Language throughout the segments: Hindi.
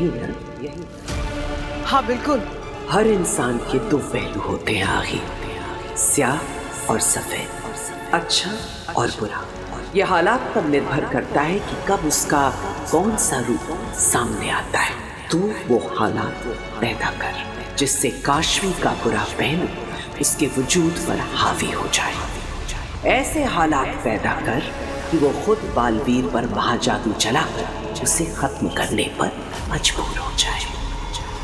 यही। हाँ बिल्कुल। हर इंसान के दो पहलू होते हैं आखिर, स्याह और सफेद, अच्छा और बुरा। यह हालात पर निर्भर करता है कि कब उसका कौन सा रूप सामने आता है। तू वो हालात पैदा कर जिससे काशवी का बुरा पहलू उसके वजूद पर हावी हो जाए। ऐसे हालात पैदा कर कि वो खुद बालवीर पर महाजादू चलाकर उसे खत्म करने पर मजबूर हो जाए।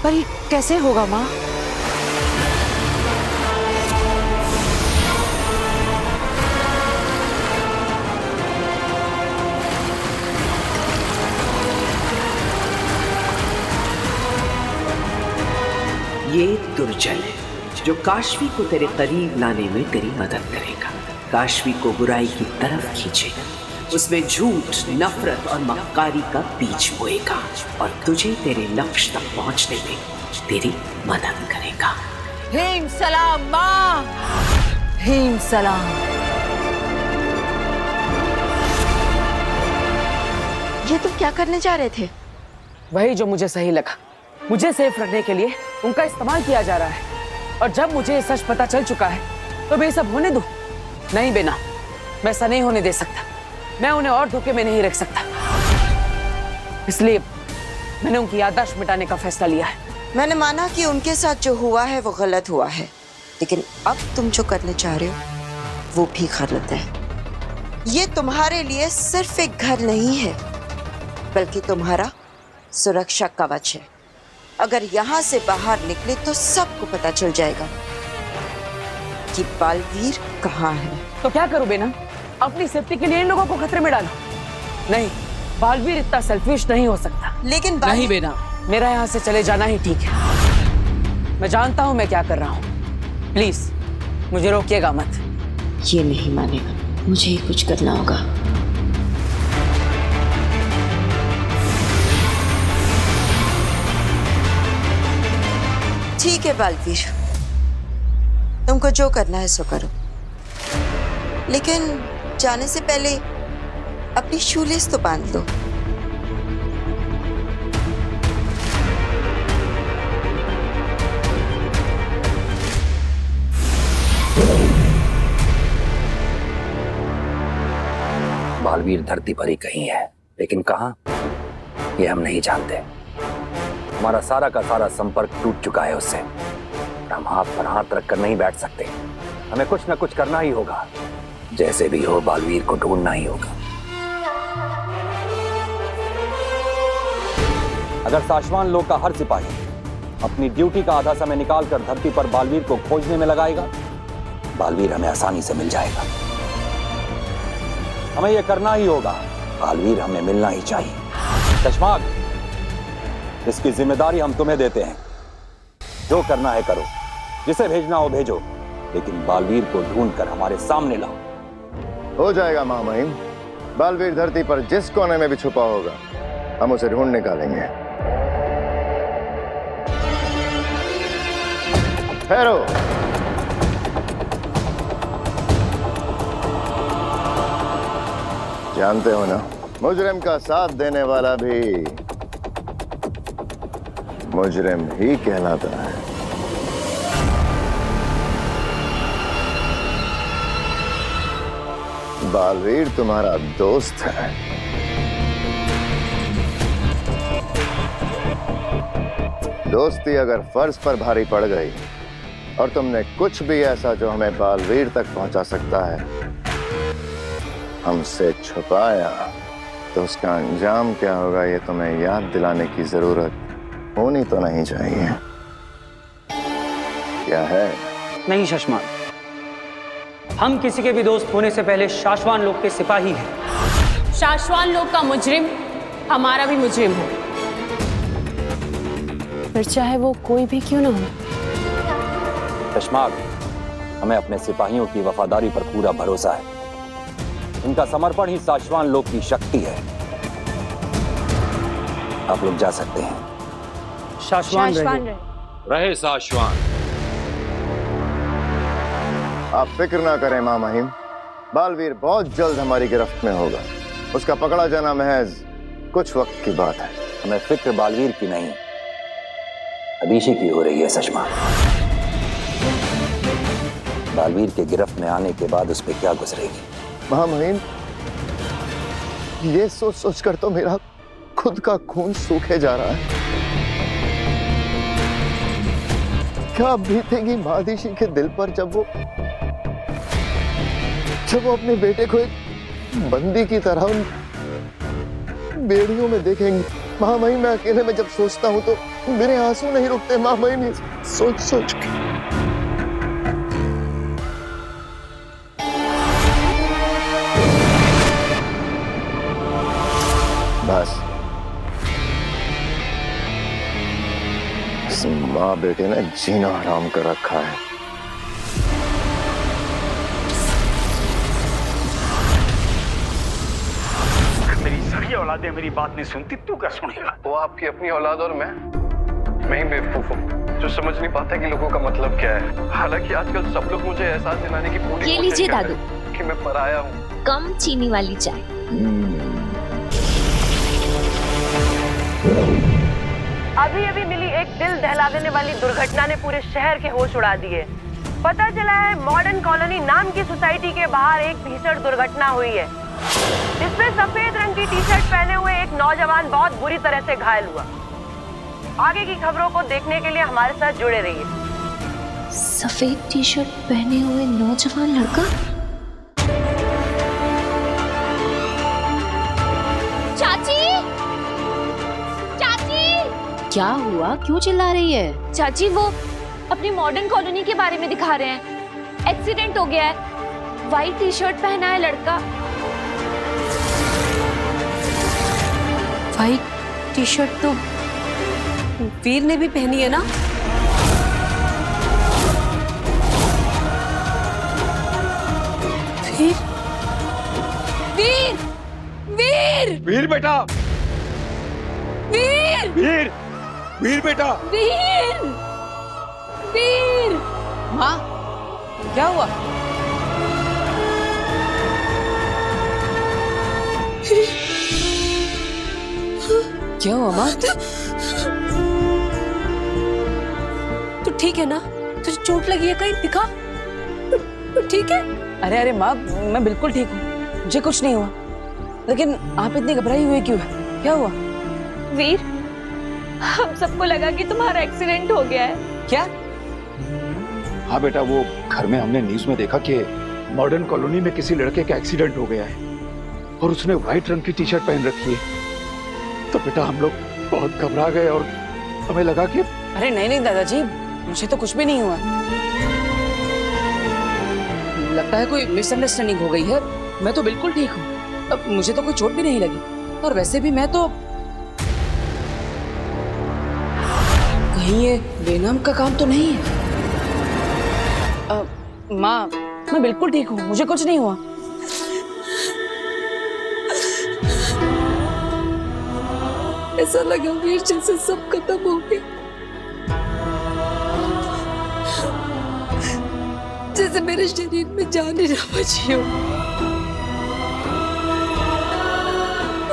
पर ये कैसे होगा माँ? ये दुर्जन है जो काशवी को तेरे करीब लाने में तेरी मदद करेगा, काशवी को बुराई की तरफ खींचेगा, उसमें झूठ, नफरत और मक्कारी का बीज बोएगा और तुझे तेरे लक्ष्य तक पहुंचने में तेरी मदद करेगा। हेम सलाम माँ, हेम सलाम। ये तुम क्या करने जा रहे थे? वही जो मुझे सही लगा। मुझे सेफ रखने के लिए उनका इस्तेमाल किया जा रहा है और जब मुझे ये सच पता चल चुका है तो मैं सब होने दूं? नहीं बेना, मैं ऐसा नहीं होने दे सकता। मैं उन्हें और धोखे में नहीं रख सकता, इसलिए मैंने उनकी याददाश्त मिटाने का फैसला लिया है। मैंने माना कि उनके साथ जो हुआ है वो गलत हुआ है, लेकिन अब तुम जो करने चाह रहे हो वो भी गलत है। ये तुम्हारे लिए सिर्फ एक घर नहीं है, बल्कि तुम्हारा सुरक्षा कवच है। अगर यहाँ से बाहर निकले तो सबको पता चल जाएगा कि बालवीर कहाँ है। तो क्या करूं बेना? अपनी सेफ्टी के लिए इन लोगों को खतरे में डालो? नहीं, बालवीर इतना सेल्फिश नहीं हो सकता। लेकिन नहीं बेना, मेरा यहाँ से चले जाना ही ठीक है। मैं जानता हूँ मैं क्या कर रहा हूँ। प्लीज मुझे रोकिएगा मत। ये नहीं मानेगा, मुझे ही कुछ करना होगा। ठीक है बालवीर, तुमको जो करना है सो करो, लेकिन जाने से पहले अपनी शूलेस तो बांध लो। बालवीर धरती पर ही कहीं है, लेकिन कहां ये हम नहीं जानते। हमारा सारा का सारा संपर्क टूट चुका है उससे। हम हाथ पर हाथ रखकर नहीं बैठ सकते, हमें कुछ ना कुछ करना ही होगा। जैसे भी हो बालवीर को ढूंढना ही होगा। अगर साशवान लोग का हर सिपाही अपनी ड्यूटी का आधा समय निकालकर धरती पर बालवीर को खोजने में लगाएगा, बालवीर हमें आसानी से मिल जाएगा। हमें यह करना ही होगा, बालवीर हमें मिलना ही चाहिए। चश्माग, इसकी जिम्मेदारी हम तुम्हें देते हैं। जो करना है करो, जिसे भेजना हो भेजो, लेकिन बालवीर को ढूंढकर हमारे सामने लाओ। हो जाएगा महामहिम। बालवीर धरती पर जिस कोने में भी छुपा होगा हम उसे ढूंढ निकालेंगे। ठहरो। जानते हो ना, मुजरिम का साथ देने वाला भी मुजरिम ही कहलाता है। बालवीर तुम्हारा दोस्त है। दोस्ती अगर फर्ज पर भारी पड़ गई और तुमने कुछ भी ऐसा जो हमें बालवीर तक पहुंचा सकता है हमसे छुपाया, तो उसका अंजाम क्या होगा ये तुम्हें याद दिलाने की जरूरत होनी तो नहीं चाहिए। क्या है? नहीं शाश्वान, हम किसी के भी दोस्त होने से पहले शाश्वान लोग के सिपाही हैं। शाश्वान लोग का मुजरिम हमारा भी मुजरिम हो, फिर चाहे वो कोई भी क्यों ना हो। चश्माग, हमें अपने सिपाहियों की वफादारी पर पूरा भरोसा है। इनका समर्पण ही साशवान लोग की शक्ति है। आप लोग जा सकते हैं। शाश्वान रहे साशवान। आप फिक्र ना करें महामहिम, बालवीर बहुत जल्द हमारी गिरफ्त में होगा। उसका पकड़ा जाना महज कुछ वक्त की बात है। हमें फिक्र बालवीर की नहीं, अदीशी की हो रही है सशमा। बालवीर के गिरफ्त में आने के बाद उस पर क्या गुजरेगी? महामहिम, ये सोच सोच कर तो मेरा खुद का खून सूखे जा रहा है। क्या बीतेगी महादिशी के दिल पर जब वो अपने बेटे को एक बंदी की तरह उन बेड़ियों में देखेंगे। महामहिम, मैं अकेले में जब सोचता हूं तो मेरे आंसू नहीं रुकते। महामहिम, ये सोच सोच के बस इस माँ बेटे ने जीना हराम कर रखा है। मेरी सारी औलादें मेरी बात नहीं सुनती, तू क्या सुनेगा? वो आपकी अपनी औलाद और मैं ही बेवकूफ हूँ जो समझ नहीं पाता कि लोगों का मतलब क्या है। हालांकि आजकल सब लोग मुझे एहसास दिलाने की पूरी ये लीजिए दादू कि मैं पराया हूँ। कम चीनी वाली चाय। अभी अभी मिली एक दिल दहला देने वाली दुर्घटना ने पूरे शहर के होश उड़ा दिए। पता चला है मॉडर्न कॉलोनी नाम की सोसाइटी के बाहर एक भीषण दुर्घटना हुई है। इसमें सफेद रंग की टी शर्ट पहने हुए एक नौजवान बहुत बुरी तरह से घायल हुआ। आगे की खबरों को देखने के लिए हमारे साथ जुड़े रहिए। सफेद टी शर्ट पहने हुए नौजवान लड़का? चाची, चाची, क्या हुआ? क्यों चिल्ला रही है? चाची, वो अपनी मॉडर्न कॉलोनी के बारे में दिखा रहे हैं। एक्सीडेंट हो गया है, व्हाइट टी शर्ट पहना है लड़का। व्हाइट टी शर्ट तो वीर ने भी पहनी है ना? वीर, वीर, वीर, वीर बेटा, वीर, वीर, वीर बेटा, वीर, वीर। माँ, क्या हुआ? क्या हुआ माँ? तू ठीक है ना? तुझे चोट लगी है कहीं? दिखा, तू ठीक है? अरे अरे माँ, मैं बिल्कुल ठीक हूँ, मुझे कुछ नहीं हुआ। लेकिन आप इतनी घबराई हुई क्यों है? क्या हुआ? वीर, हम सबको लगा कि तुम्हारा एक्सीडेंट हो गया है। क्या? हाँ बेटा, वो घर में हमने न्यूज में देखा कि मॉडर्न कॉलोनी में किसी लड़के का एक्सीडेंट हो गया है और उसने व्हाइट रंग की टी शर्ट पहन रखी है। तो बेटा हम लोग बहुत घबरा गए और हमें लगा कि अरे नहीं नहीं दादाजी, मुझे तो कुछ भी नहीं हुआ। लगता है कोई मिसअंडरस्टैंडिंग हो गई है। मैं तो बिल्कुल ठीक हूँ, अब मुझे तो कोई चोट भी नहीं लगी। और वैसे भी मैं तो कहीं ये बेनाम का काम तो नहीं है। माँ, मैं बिल्कुल ठीक हूँ, मुझे कुछ नहीं हुआ। ऐसा लगा वीर जैसे सब खत्म हो गया, जैसे मेरे शरीर में जान ही ना बची हो।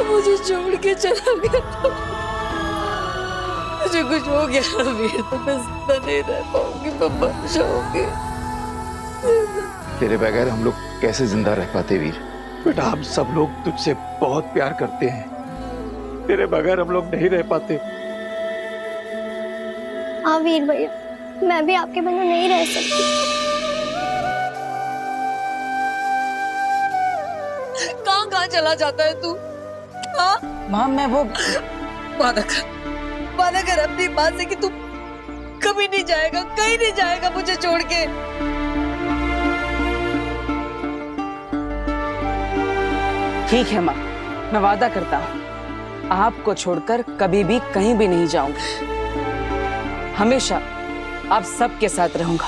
मुझे छोड़ के चला गया था। मुझे कुछ हो गया वीर तो मैं जिंदा नहीं रह पाऊंगी, मैं मर जाऊंगी। तेरे बगैर हम लोग कैसे जिंदा रह पाते वीर? बेटा हम सब लोग तुझसे बहुत प्यार करते हैं, तेरे बगैर हम लोग नहीं रह पाते। हाँ वीर भैया, मैं भी आपके बिना नहीं रह सकती। कहाँ कहाँ चला जाता है तू? हाँ माँ, मैं वो वादा कर अपनी माँ से कि तू कभी नहीं जाएगा, कहीं नहीं जाएगा मुझे छोड़ के। ठीक है माँ, मैं वादा करता हूँ आपको छोड़कर कभी भी कहीं भी नहीं जाऊंगा। हमेशा आप सबके साथ रहूंगा।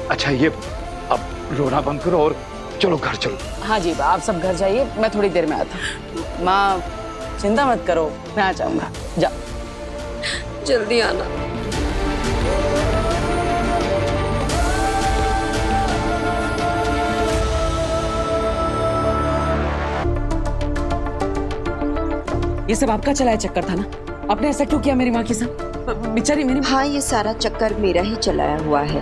अच्छा ये अब रोना बंद करो और चलो घर चलो। हाँ जी, आप सब घर जाइए, मैं थोड़ी देर में आता हूँ। माँ चिंता मत करो, मैं आ जाऊंगा। जाओ, जल्दी आना। ये सब आपका चलाया चक्कर था ना? आपने ऐसा क्यों किया मेरी माँ के साथ? बेचारी मेरी। हाँ, ये सारा चक्कर मेरा ही चलाया हुआ है,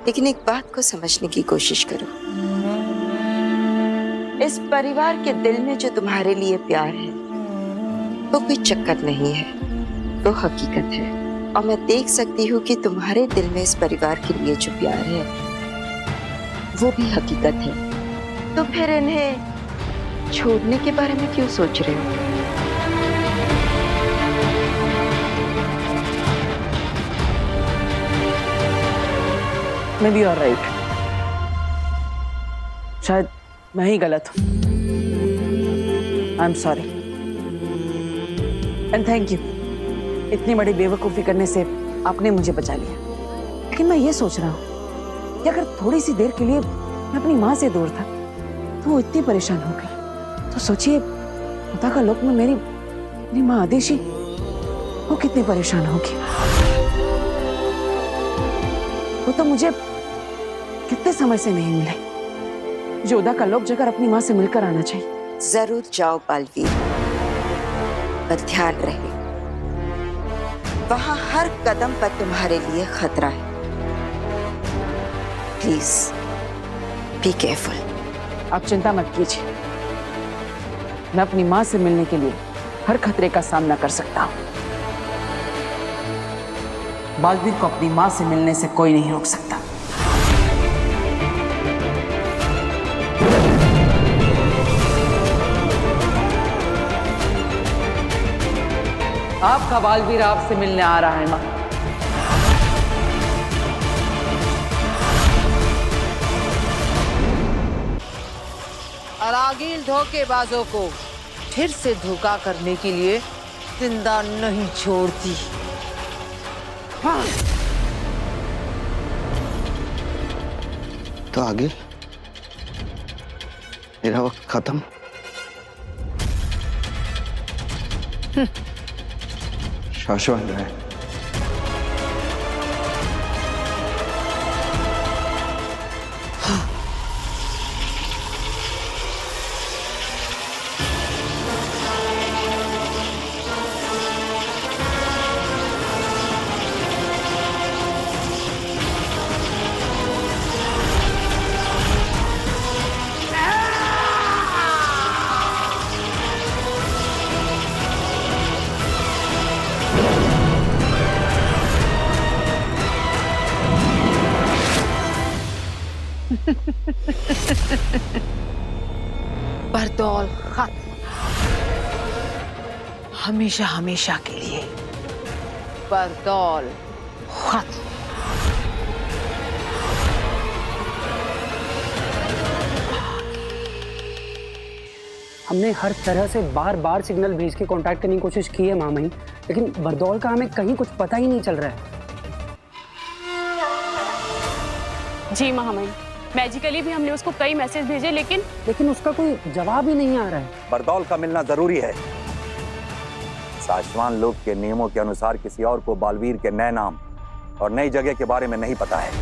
लेकिन एक बात को समझने की कोशिश करो। इस परिवार के दिल में जो तुम्हारे लिए प्यार है वो कोई चक्कर नहीं है, वो हकीकत है। और मैं देख सकती हूँ कि तुम्हारे दिल में इस परिवार के लिए जो प्यार है वो भी हकीकत है। तो फिर इन्हें छोड़ने के बारे में क्यों सोच रहे हो? मैं भी ऑलराइट। शायद मैं ही गलत हूँ। I am sorry and thank you. इतनी बड़ी बेवकूफ़ी करने से आपने मुझे बचा लिया। लेकिन मैं ये सोच रहा हूँ कि अगर थोड़ी सी देर के लिए मैं अपनी माँ से दूर था तो वो इतनी परेशान हो गई, तो सोचिए खुदा का लोक में मेरी माँ आदेशी वो कितनी परेशान होगी। वो तो मुझे कितने समय से नहीं मिले। जोधा का लोक जाकर अपनी माँ से मिलकर आना चाहिए। जरूर जाओ बालवीर, पर ध्यान रहे वहां हर कदम पर तुम्हारे लिए खतरा है। Please be careful. आप चिंता मत कीजिए, मैं अपनी माँ से मिलने के लिए हर खतरे का सामना कर सकता हूँ। बालवीर को अपनी माँ से मिलने से कोई नहीं रोक सकता। आपका बालवीर आपसे मिलने आ रहा है माँ। अरागील धोखेबाजों को फिर से धोखा करने के लिए जिंदा नहीं छोड़ती। हाँ। तो आगे मेरा वक्त खत्म। शाश्वत है। बरदौल खत्म, हमेशा हमेशा के लिए। बरदौल खत्म। हमने हर तरह से बार बार सिग्नल भेज के कांटेक्ट करने की कोशिश की है मामई, लेकिन बरदौल का हमें कहीं कुछ पता ही नहीं चल रहा है। जी महामहिम, मैजिकली भी हमने उसको कई मैसेज भेजे, लेकिन उसका कोई जवाब ही नहीं आ रहा है। बरदौल का मिलना जरूरी है। शाश्वान लोक के नियमों के अनुसार किसी और को बालवीर के नए नाम और नई जगह के बारे में नहीं पता है।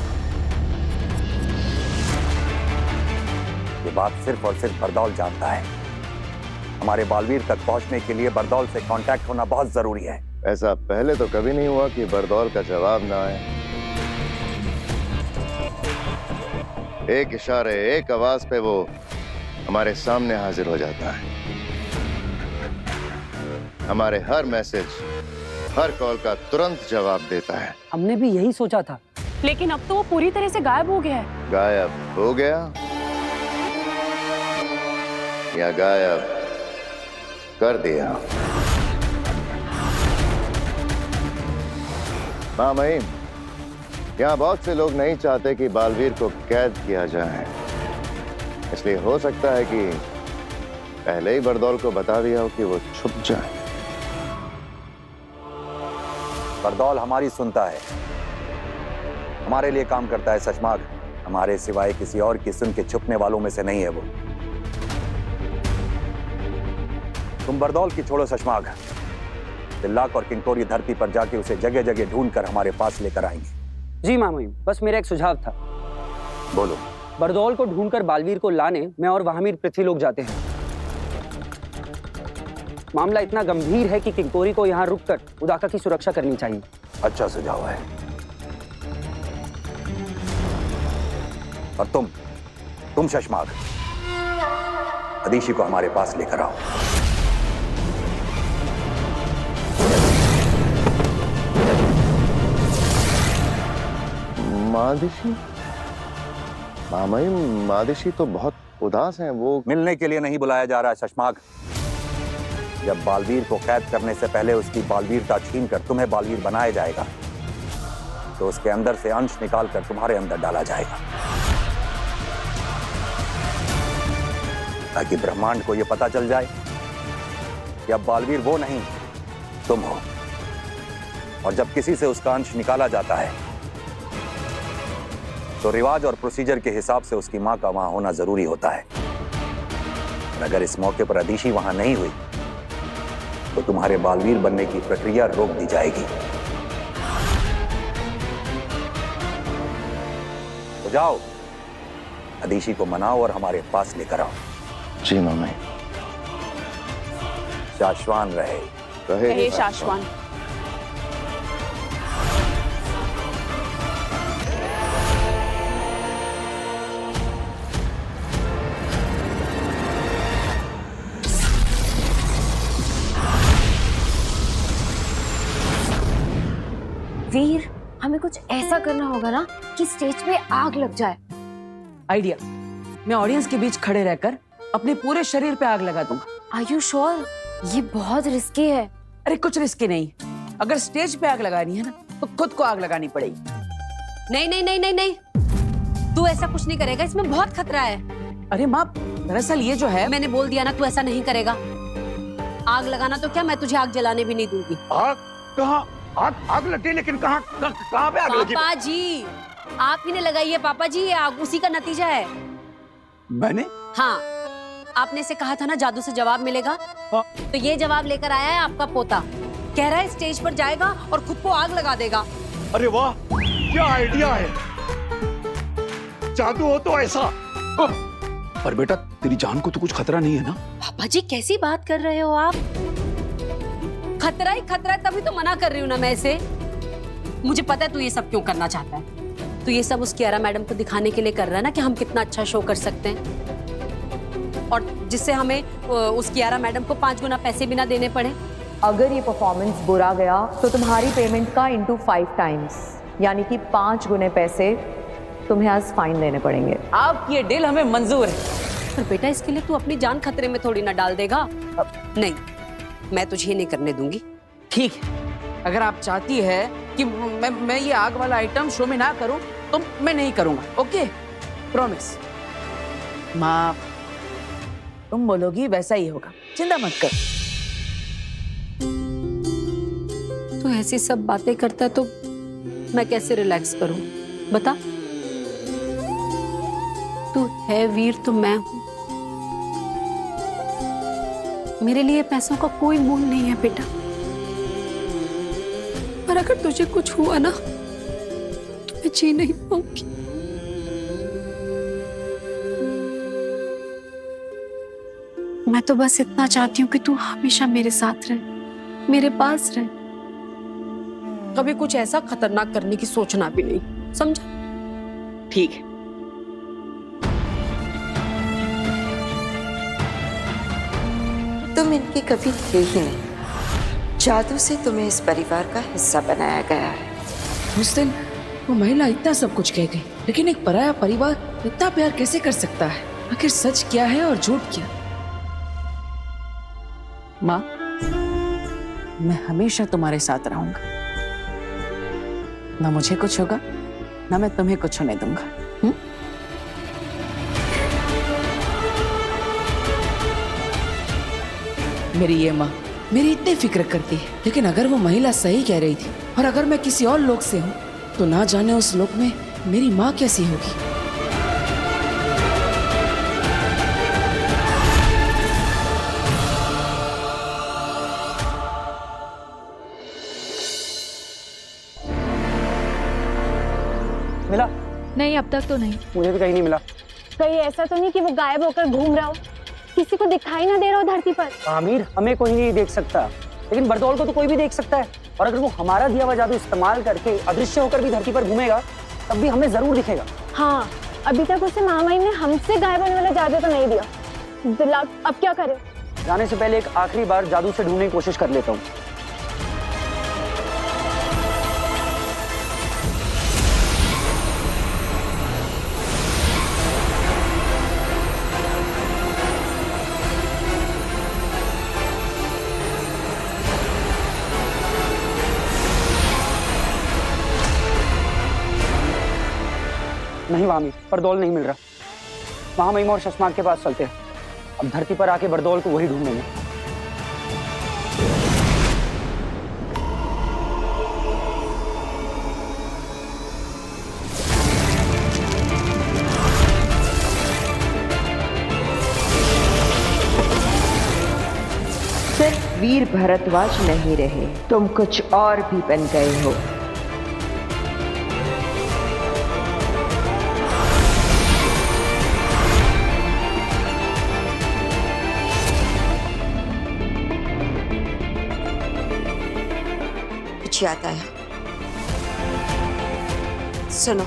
ये बात सिर्फ और सिर्फ बरदौल जानता है। हमारे बालवीर तक पहुंचने के लिए बरदौल से कांटेक्ट होना बहुत जरूरी है। ऐसा पहले तो कभी नहीं हुआ कि बरदौल का जवाब ना आए। एक इशारे, एक आवाज पे वो हमारे सामने हाजिर हो जाता है। हमारे हर मैसेज, हर कॉल का तुरंत जवाब देता है। हमने भी यही सोचा था, लेकिन अब तो वो पूरी तरह से गायब हो गया है। गायब हो गया या गायब कर दिया? हाँ महीम, यहाँ बहुत से लोग नहीं चाहते कि बालवीर को कैद किया जाए, इसलिए हो सकता है कि पहले ही बरदौल को बता दिया हो कि वो छुप जाए। बरदौल हमारी सुनता है, हमारे लिए काम करता है सचमाग। हमारे सिवाय किसी और की सुन के छुपने वालों में से नहीं है वो। तुम बरदौल की छोड़ो सचमाग, तिल्लाक और किंकोरी धरती पर जाके उसे जगह जगह ढूंढ कर हमारे पास लेकर आएंगे। जी मामई, बस मेरा एक सुझाव था। बोलो। बरदौल को ढूंढकर बालवीर को लाने मैं और वहामीर पृथ्वी लोग जाते हैं। मामला इतना गंभीर है कि किंकोरी को यहाँ रुककर उदाका की सुरक्षा करनी चाहिए। अच्छा सुझाव है। और तुम शशमाग, अदीशी को हमारे पास लेकर आओ। मादिशी? मामाई, मादिशी तो बहुत उदास हैं। वो मिलने के लिए नहीं बुलाया जा रहा है शशमाग। जब बालवीर को कैद करने से पहले उसकी बालवीरता छीनकर तुम्हें बालवीर बनाया जाएगा, तो उसके अंदर से अंश निकालकर तुम्हारे अंदर डाला जाएगा, ताकि ब्रह्मांड को यह पता चल जाए कि अब बालवीर वो नहीं तुम हो। और जब किसी से उसका अंश निकाला जाता है तो रिवाज और प्रोसीजर के हिसाब से उसकी मां का वहां होना जरूरी होता है। और अगर इस मौके पर अदीशी वहां नहीं हुई तो तुम्हारे बालवीर बनने की प्रक्रिया रोक दी जाएगी। तो जाओ, अदीशी को मनाओ और हमारे पास लेकर आओ। जी मामाई। शाश्वान रहे। रहे शाश्वान। वीर, हमें कुछ ऐसा करना होगा ना कि स्टेज पे आग लग जाए। आइडिया। मैं ऑडियंस के बीच खड़े रहकर अपने पूरे शरीर पे आग लगा दूंगा। Are you sure? ये बहुत रिस्की है। अरे कुछ रिस्की नहीं। अगर स्टेज पे आग लगानी है ना तो खुद को आग लगानी पड़ेगी। नहीं नहीं नहीं नहीं नहीं, तू ऐसा कुछ नहीं करेगा, इसमें बहुत खतरा है। अरे माँ, दरअसल ये जो है, मैंने बोल दिया ना, तू ऐसा नहीं करेगा। आग लगाना तो क्या, मैं तुझे आग जलाने भी नहीं दूंगी। आग कहाँ? आग लगी, लेकिन कहाँ पे आग लगी? पापा जी, आप ही ने लगाई है पापा जी, ये आग उसी का नतीजा है। मैंने? हाँ, आपने से कहा था ना जादू से जवाब मिलेगा। तो ये जवाब लेकर आया है आपका पोता। कह रहा है स्टेज पर जाएगा और खुद को आग लगा देगा। अरे वाह, क्या आइडिया है। जादू हो तो ऐसा। पर बेटा, तेरी जान को तो कुछ खतरा नहीं है ना? पापा जी कैसी बात कर रहे हो आप? खतरा ही खतरा है, तभी तो मना कर रही हूँ ना मैं इसे। मुझे पता है तू ये सब क्यों करना चाहता है। तू ये सब उस कियारा मैडम को दिखाने के लिए कर रहा है ना कि हम कितना अच्छा शो कर सकते हैं, और जिससे हमें उस कियारा मैडम को 5 गुना पैसे भी ना देने पड़े। अगर ये परफॉर्मेंस बुरा गया तो तुम्हारी पेमेंट का इंटू 5 टाइम्स, यानी कि 5 गुने पैसे तुम्हें आज फाइन देने पड़ेंगे। आपकी ये डील हमें मंजूर है। पर बेटा, इसके लिए तू अपनी जान खतरे में थोड़ी ना डाल देगा। नहीं, मैं तुझे नहीं करने दूंगी। ठीक है, अगर आप चाहती है कि मैं ये आग वाला आइटम शो में ना करूं तो मैं नहीं करूंगा। Okay, promise. माँ, तुम बोलोगी वैसा ही होगा, चिंता मत कर। तू ऐसी सब बातें करता है तो मैं कैसे रिलैक्स करूं, बता। तू है वीर तो मैं हूं। मेरे लिए पैसों का कोई मोल नहीं है बेटा, पर अगर तुझे कुछ हुआ ना तो मैं जी नहीं पाऊंगी। मैं तो बस इतना चाहती हूँ कि तू हमेशा मेरे साथ रहे, मेरे पास रहे। कभी कुछ ऐसा खतरनाक करने की सोचना भी नहीं, समझा? ठीक है। तुम इनके कभी थे ही नहीं। जादू से तुम्हें इस परिवार का हिस्सा बनाया गया है। उस दिन वो महिला इतना सब कुछ कह गई, लेकिन एक पराया परिवार इतना प्यार कैसे कर सकता है? आखिर सच क्या है और झूठ क्या? माँ, मैं हमेशा तुम्हारे साथ रहूंगा। ना मुझे कुछ होगा, ना मैं तुम्हें कुछ होने दूंगा। मेरी ये माँ मेरी इतनी फिक्र करती है, लेकिन अगर वो महिला सही कह रही थी और अगर मैं किसी और लोक से हूँ तो ना जाने उस लोक में मेरी माँ कैसी होगी। मिला? नहीं, अब तक तो नहीं। मुझे भी कहीं नहीं मिला। कहीं ऐसा तो नहीं कि वो गायब होकर घूम रहा हो? किसी को दिखाई ना दे रहा हो धरती पर। आमिर हमें कोई नहीं देख सकता, लेकिन बरदौल को तो कोई भी देख सकता है। और अगर वो हमारा दिया हुआ जादू इस्तेमाल करके अदृश्य होकर भी धरती पर घूमेगा तब भी हमें जरूर दिखेगा। हाँ, अभी तक उसे मामाई ने हमसे गायब होने वाला जादू तो नहीं दिया। दिला, अब क्या करें? जाने से पहले एक आखिरी बार जादू से ढूंढने की कोशिश कर लेता हूँ। नहीं वामी, बरदौल नहीं मिल रहा। महामहिम और शशमाक के पास चलते हैं। अब धरती पर आके बरदौल को वही ढूंढेंगे। सिर्फ वीर भरद्वाज नहीं रहे, तुम कुछ और भी बन गए हो। याद आया, सुनो,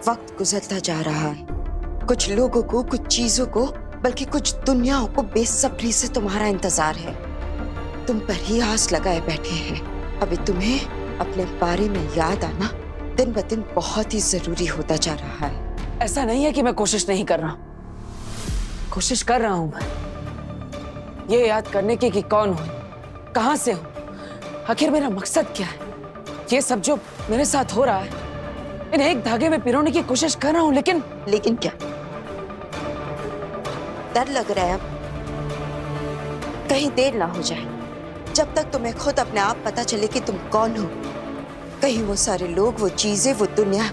वक्त गुजरता जा रहा है। कुछ लोगों को, कुछ चीजों को, बल्कि कुछ दुनियाओं को बेसब्री से तुम्हारा इंतजार है। तुम पर ही आस लगाए बैठे हैं। अभी तुम्हें अपने बारे में याद आना दिन ब दिन बहुत ही जरूरी होता जा रहा है। ऐसा नहीं है कि मैं कोशिश नहीं कर रहा, कोशिश कर रहा हूं मैं ये याद करने की कि कौन हूं, कहां से हूं, आखिर मेरा मकसद क्या है। ये सब जो मेरे साथ हो रहा है, इन्हें एक धागे में पिरोने की कोशिश कर रहा हूं, लेकिन क्या डर लग रहा है? अब कहीं देर ना हो जाए। जब तक तुम्हें खुद अपने आप पता चले कि तुम कौन हो, कहीं वो सारे लोग, वो चीजें, वो दुनिया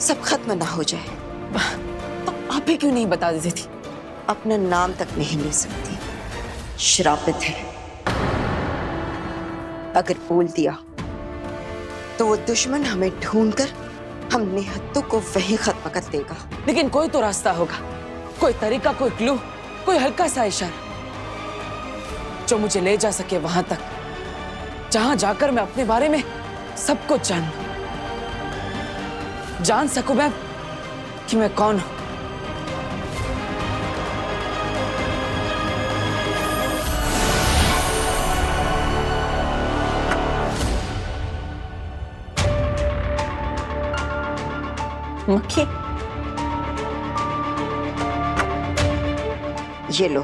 सब खत्म ना हो जाए। तो आप ही क्यों नहीं बता देती थी? अपना नाम तक नहीं ले सकती, श्रापित है। अगर बोल दिया तो वो दुश्मन हमें ढूंढकर हम निहत्तों को वहीं खत्म कर देगा। लेकिन कोई तो रास्ता होगा, कोई तरीका, कोई क्लू, कोई हल्का सा इशारा जो मुझे ले जा सके वहां तक जहां जाकर मैं अपने बारे में सब कुछ जान सकूं मैं कि मैं कौन हूं। मक्खी, ये लो,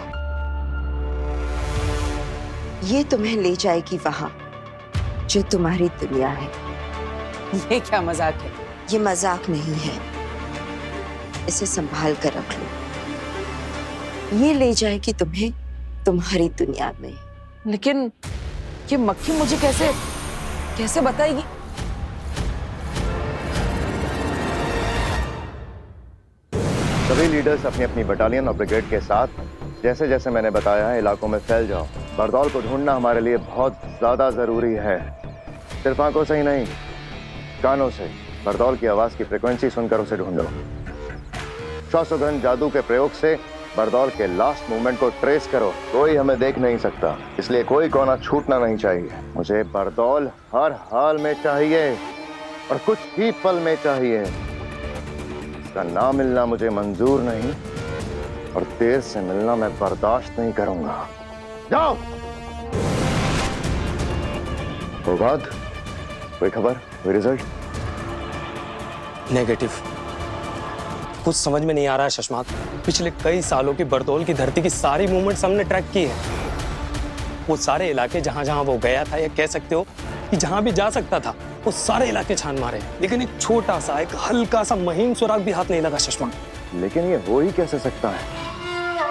ये तुम्हें ले जाएगी वहां जो तुम्हारी दुनिया है। ये क्या मजाक है? ये मजाक नहीं है, इसे संभाल कर रख लो। ये ले जाएगी तुम्हें तुम्हारी दुनिया में। लेकिन ये मक्खी मुझे कैसे बताएगी? सभी लीडर्स अपनी अपनी बटालियन और ब्रिगेड के साथ जैसे जैसे मैंने बताया है इलाकों में फैल जाओ। बरदौल को ढूंढना हमारे लिए बहुत ज्यादा जरूरी है। सिर्फ आंखों से ही नहीं, कानों से बरदौल की आवाज की फ्रीक्वेंसी सुनकर उसे ढूंढो। श्वासोघन जादू के प्रयोग से बरदौल के लास्ट मूवमेंट को ट्रेस करो। कोई हमें देख नहीं सकता, इसलिए कोई कोना छूटना नहीं चाहिए। मुझे बरदौल हर हाल में चाहिए और कुछ ही पल में चाहिए। उसका ना मिलना मुझे मंजूर नहीं और देर से मिलना मैं बर्दाश्त नहीं करूंगा। जाओ। वो बात, कोई खबर, कोई रिजल्ट? नेगेटिव। कुछ समझ में नहीं आ रहा है शशमाक। पिछले कई सालों की बरदौल की धरती की सारी मूवमेंट्स हमने ट्रैक की है। वो सारे इलाके जहां जहां वो गया था, या कह सकते हो कि जहां भी जा सकता था, वो सारे इलाके छान मारे, लेकिन एक छोटा सा, एक हल्का सा महीन सुराग भी हाथ नहीं लगा शशमाक। लेकिन ये हो ही कैसे सकता है?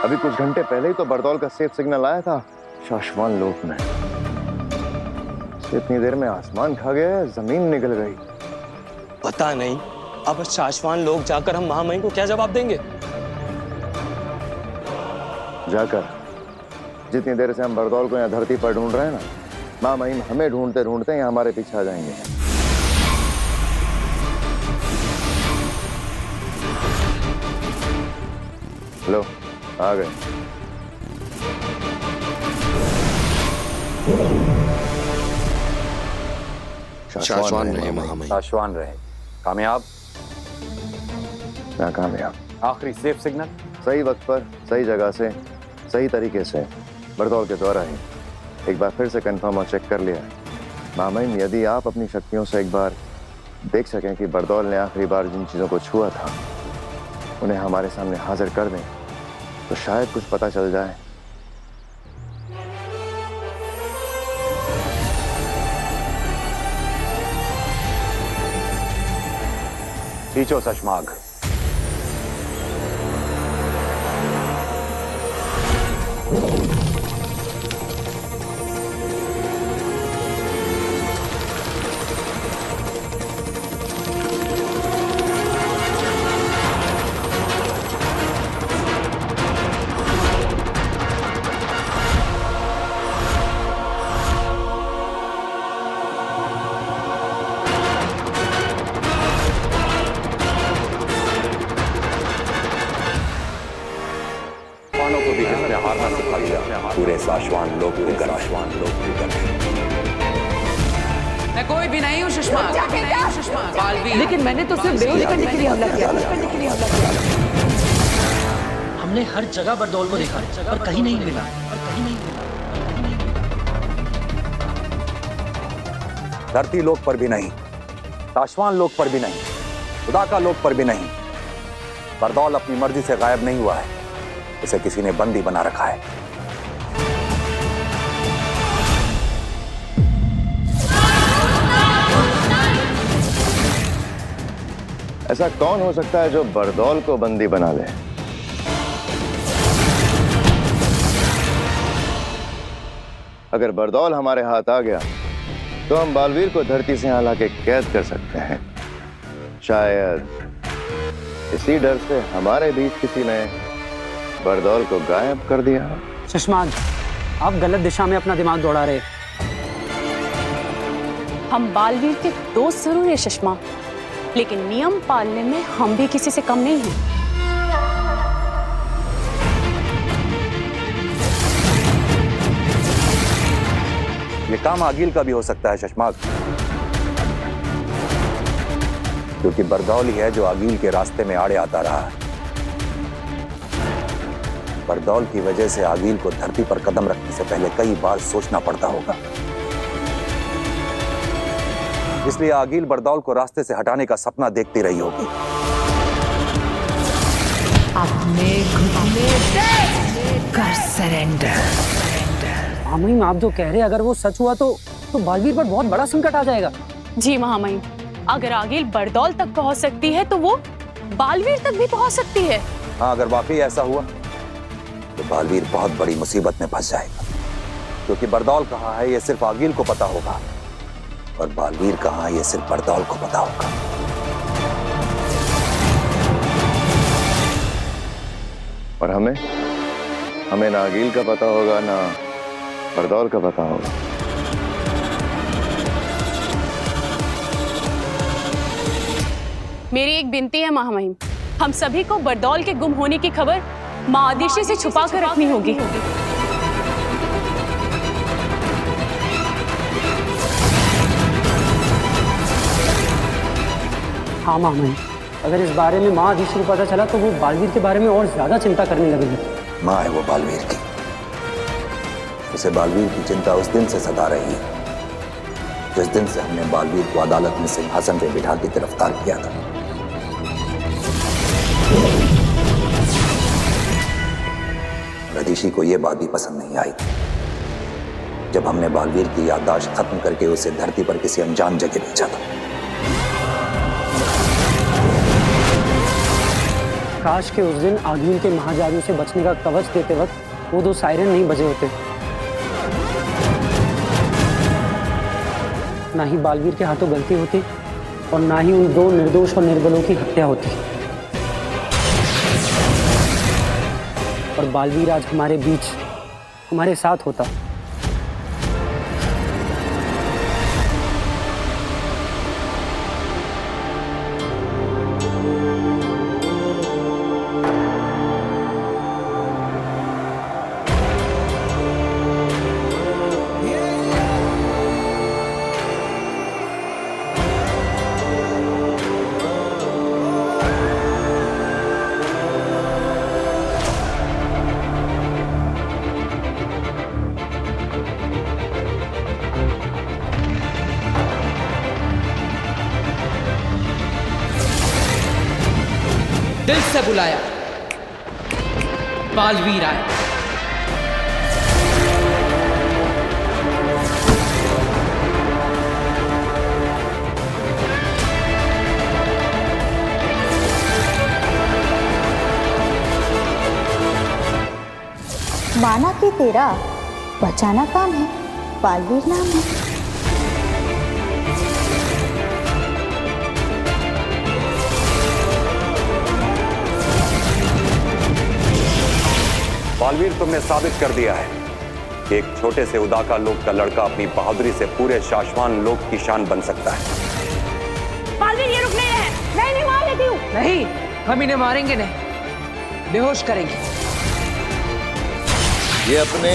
अभी कुछ घंटे पहले ही तो बरदौल का सेफ सिग्नल आया था शाश्वान लोक में। इतनी देर में आसमान खा गया, जमीन निकल गई। पता नहीं अब शाश्वान लोग जाकर हम महामहिम को क्या जवाब देंगे? जाकर जितनी देर से हम बरदौल को यहाँ धरती पर ढूंढ रहे हैं ना, महामहिम हमें ढूंढते ढूंढते यहाँ हमारे पीछे आ जाएंगे। हेलो, आ गए। शाश्वान रहे महामहिम। शाश्वान रहे। कामयाब? नाकामयाब। आखिरी सेफ सिग्नल सही वक्त पर, सही जगह से, सही तरीके से बरदौल के द्वारा ही एक बार फिर से कंफर्म और चेक कर लिया। महामहिम, यदि आप अपनी शक्तियों से एक बार देख सकें कि बरदौल ने आखिरी बार जिन चीजों को छुआ था उन्हें हमारे सामने हाजिर कर दें तो शायद कुछ पता चल जाए। खींचो शशमाग। पूरे शाश्वान लोग मैं कोई भी नहीं हूँ सुषमा, लेकिन मैंने तो सिर्फ बेहोश करने के लिए हमला किया। हमने हर जगह बरदौल को देखा पर कहीं नहीं मिला। धरती लोक पर भी नहीं, शाश्वान लोक पर भी नहीं, खुदा का लोक पर भी नहीं। बरदौल अपनी मर्जी से गायब नहीं हुआ है, इसे किसी ने बंदी बना रखा है। ऐसा कौन हो सकता है जो बरदौल को बंदी बना ले? अगर बरदौल हमारे हाथ आ गया तो हम बालवीर को धरती से यहाँ लाके कैद कर सकते हैं। शायद इसी डर से हमारे बीच किसी ने बरदौल को गायब कर दिया। शशमाग, आप गलत दिशा में अपना दिमाग दौड़ा रहे। हम बालवीर के दोस्त जरूर है शशमा, लेकिन नियम पालने में हम भी किसी से कम नहीं हैं। ये काम आगिल का भी हो सकता है शशमाग, क्योंकि बरदौल ही है जो आगिल के रास्ते में आड़े आता रहा है। बरदौल की वजह से आगिल को धरती पर कदम रखने से पहले कई बार सोचना पड़ता होगा, इसलिए आगिल बरदौल को रास्ते से हटाने का सपना देखती रही होगी। अपने घुटने कर सरेंडर। महामहिम, आप जो कह रहे हैं अगर वो सच हुआ तो बालवीर पर बहुत बड़ा संकट आ जाएगा। जी महामहिम, अगर आगिल बरदौल तक पहुंच सकती है तो वो बालवीर तक भी पहुंच सकती है। हाँ, अगर वाकई ऐसा हुआ तो बालवीर बहुत बड़ी मुसीबत में फंस जाएगा, क्योंकि बरदौल कहाँ है ये सिर्फ आगिल को पता होगा और बालवीर कहाँ है ये सिर्फ बरदौल को पता होगा। और हमें ना आगिल का पता होगा ना बरदौल का पता होगा। मेरी एक विनती है महामहिम, हम सभी को बरदौल के गुम होने की खबर माँ आदिशि से छुपा कर रखनी होगी। हाँ महामहिम, अगर इस बारे में माँ आदिशि को पता चला तो वो बालवीर के बारे में और ज्यादा चिंता करने लगेगी। माँ है वो बालवीर की, उसे बालवीर की चिंता उस दिन से सता रही है जिस दिन से हमने बालवीर को अदालत में सिंहासन पे बिठा के गिरफ्तार किया था। आदिशि को यह बात भी पसंद नहीं आई जब हमने बालवीर की याददाश्त खत्म करके उसे धरती पर किसी अनजान जगह भेजा था। काश के उस दिन आगिल के महाजादू से बचने का कवच देते वक्त वो दो सायरन नहीं बजे होते, ना ही बालवीर के हाथों गलती होती और ना ही उन दो निर्दोष और निर्बलों की हत्या होती, और बालवीर आज हमारे बीच हमारे साथ होता। दिल से बुलाया, बालवीर आए। माना कि तेरा बचाना काम है, बालवीर नाम है। बालवीर, तुमने साबित कर दिया है कि एक छोटे से उदाका लोक का लड़का अपनी बहादुरी से पूरे शाश्वान लोक की शान बन सकता है। बालवीर, ये रुक नहीं रहे। नहीं मार लेती हूँ। नहीं, हम इन्हें मारेंगे नहीं, बेहोश करेंगे। ये अपने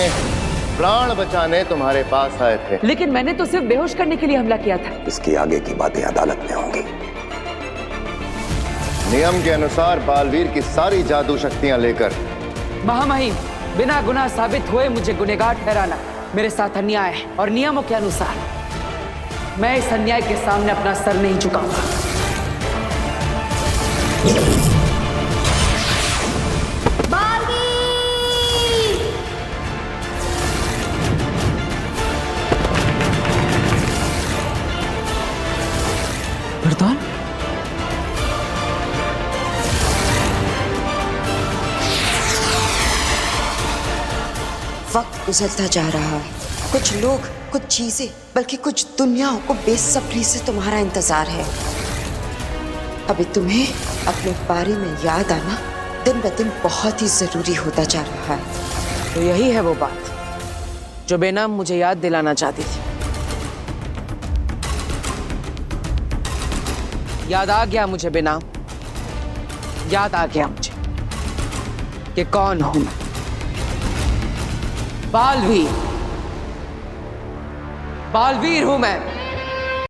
प्राण बचाने तुम्हारे पास आए थे, लेकिन मैंने तो सिर्फ बेहोश करने के लिए हमला किया था। इसकी आगे की बातें अदालत में होंगी। नियम के अनुसार बालवीर की सारी जादू शक्तियां लेकर महामहिम, बिना गुनाह साबित हुए मुझे गुनहगार ठहराना मेरे साथ अन्याय है, और नियमों के अनुसार मैं इस अन्याय के सामने अपना सर नहीं झुकाऊंगा। बरदौल, वक्त गुजरता जा रहा है। कुछ लोग, कुछ चीजें, बल्कि कुछ दुनियाओं को बेसब्री से तुम्हारा इंतजार है। अभी तुम्हें अपने बारे में याद आना दिन ब दिन बहुत ही जरूरी होता जा रहा है। तो यही है वो बात जो बेनाम मुझे याद दिलाना चाहती थी। याद आ गया मुझे बेनाम, याद आ गया मुझे कि कौन हूं मैं। बालवीर, बालवीर हूं मैं।